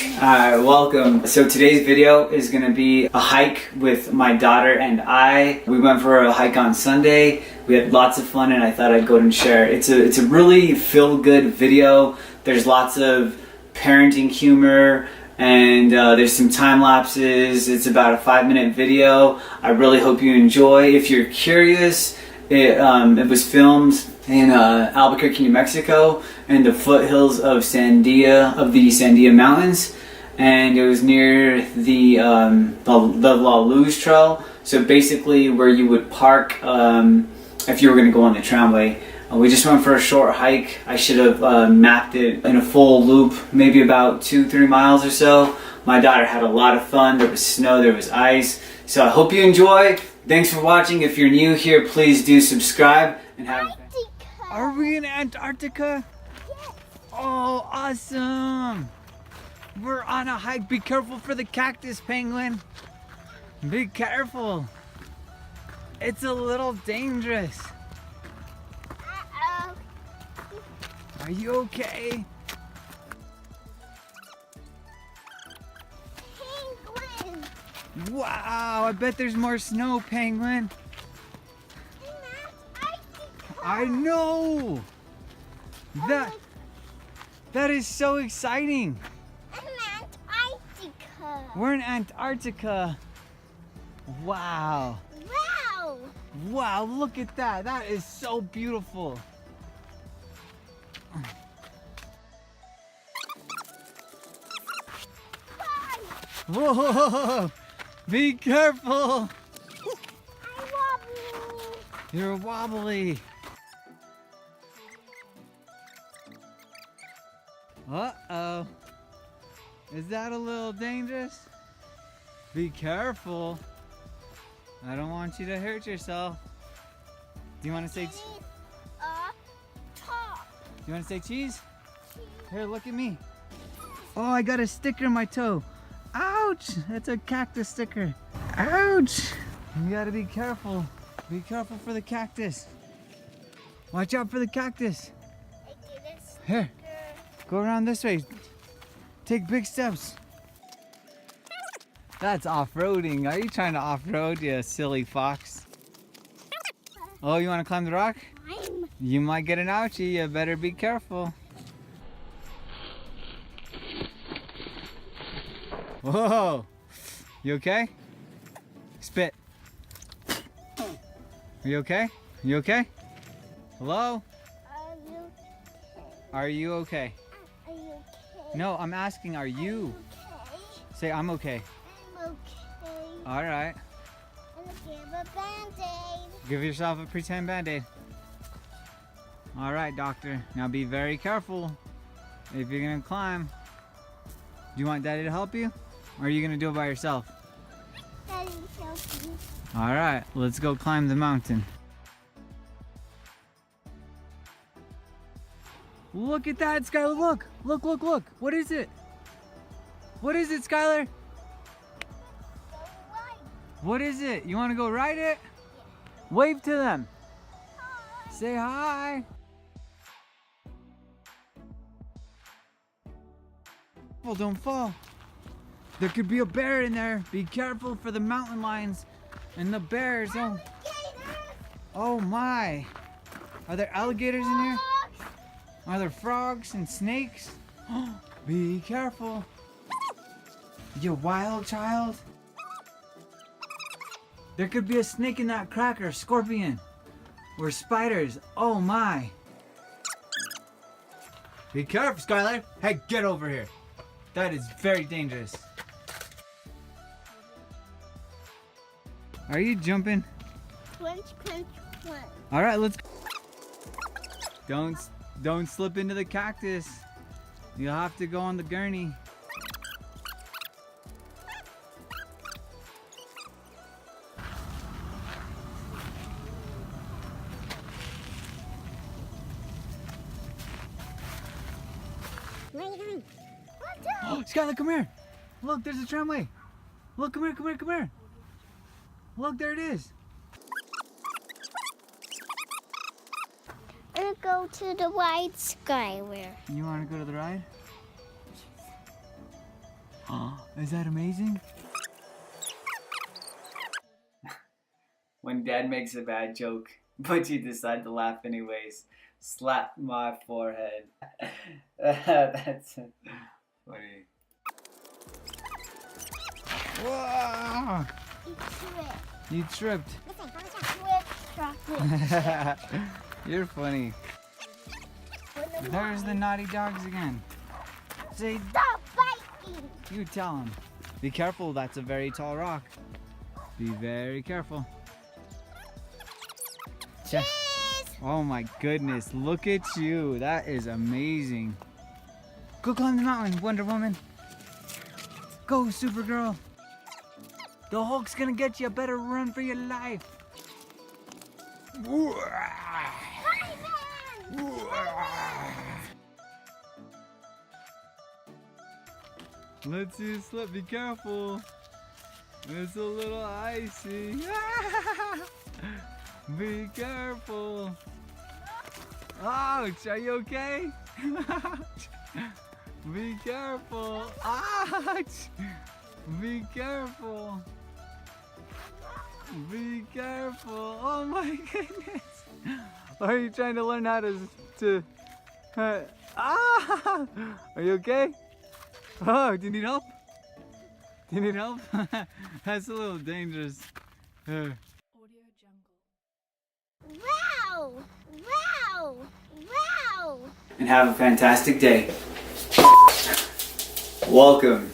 Alright, welcome. So today's video is going to be a hike with my daughter and I. We went for a hike on Sunday. We had lots of fun and I thought I'd go ahead and share. It's a really feel-good video. There's lots of parenting humor and there's some time lapses. It's about a 5-minute video. I really hope you enjoy. If you're curious, it was filmed in Albuquerque, New Mexico, in the foothills of the Sandia Mountains, and it was near the La Luz Trail. So basically, where you would park if you were going to go on the Tramway. We just went for a short hike. I should have mapped it in a full loop, maybe about 2-3 miles or so. My daughter had a lot of fun. There was snow, there was ice. So I hope you enjoy. Thanks for watching. If you're new here, please do subscribe and have. Are we in Antarctica? Yes. Oh, awesome! We're on a hike. Be careful for the cactus, penguin. Be careful. It's a little dangerous. Uh-oh. Are you okay? Penguin. Wow, I bet there's more snow, penguin. In Antarctica. I know! That is so exciting. In Antarctica. We're in Antarctica. Wow. Wow. Wow, look at that. That is so beautiful. Whoa! Be careful! I'm wobbly. You're wobbly. Uh-oh. Is that a little dangerous? Be careful. I don't want you to hurt yourself. Do you want to say Top. you want to say cheese? Here, look at me. Oh, I got a sticker in my toe. Ouch! That's a cactus sticker. Ouch! You gotta be careful. Be careful for the cactus. Watch out for the cactus. I did a sticker. Here, go around this way. Take big steps. That's off-roading. Are you trying to off-road, you silly fox? Oh, you want to climb the rock? You might get an ouchie. You better be careful. Whoa! You okay? Spit. Are you okay? You okay? Hello? Are you okay? Are you okay? Are you okay? No, I'm asking, are you? Okay. Say, I'm okay. I'm okay. All right. I'm gonna give a band-aid. Give yourself a pretend band-aid. All right, doctor. Now be very careful if you're gonna climb. Do you want Daddy to help you? Or are you gonna do it by yourself? Daddy, help me. All right, let's go climb the mountain. Look at that, Skylar, look. Look, look, look. What is it? What is it, Skylar? Go right. What is it? You wanna go ride it? Wave to them. Hi. Say hi. Oh, don't fall. There could be a bear in there. Be careful for the mountain lions and the bears. Oh, oh my. Are there alligators in here? Are there frogs and snakes? Be careful. You wild child. There could be a snake in that cracker, scorpion, or spiders. Oh my. Be careful, Skylar. Hey, get over here. That is very dangerous. Are you jumping? Crunch, crunch, crunch. All right, let's. Don't slip into the cactus. You'll have to go on the gurney. Oh, Skylar, come here. Look, there's a tramway. Look, come here, come here, come here. Look, there it is. I'm gonna go to the white Skylar. You want to go to the ride? Is that amazing? When Dad makes a bad joke, but you decide to laugh anyways. Slap my forehead. That's funny. Whoa! You tripped. You're funny. There's the naughty dogs again. Say, Stop biting! you tell them. Be careful, that's a very tall rock. Be very careful. Cheers! Oh my goodness, look at you. That is amazing. Go climb the mountain, Wonder Woman. Go, Supergirl. The Hulk's gonna get you. Better run for your life. Let's see you slip. Be careful. It's a little icy. Be careful. Ouch, are you okay? Be careful. Ouch. Be careful. Be careful. Oh my goodness. Are you trying to learn how to are you okay? Oh, do you need help? Do you need help? That's a little dangerous. Wow! Wow! Wow! And have a fantastic day. Welcome.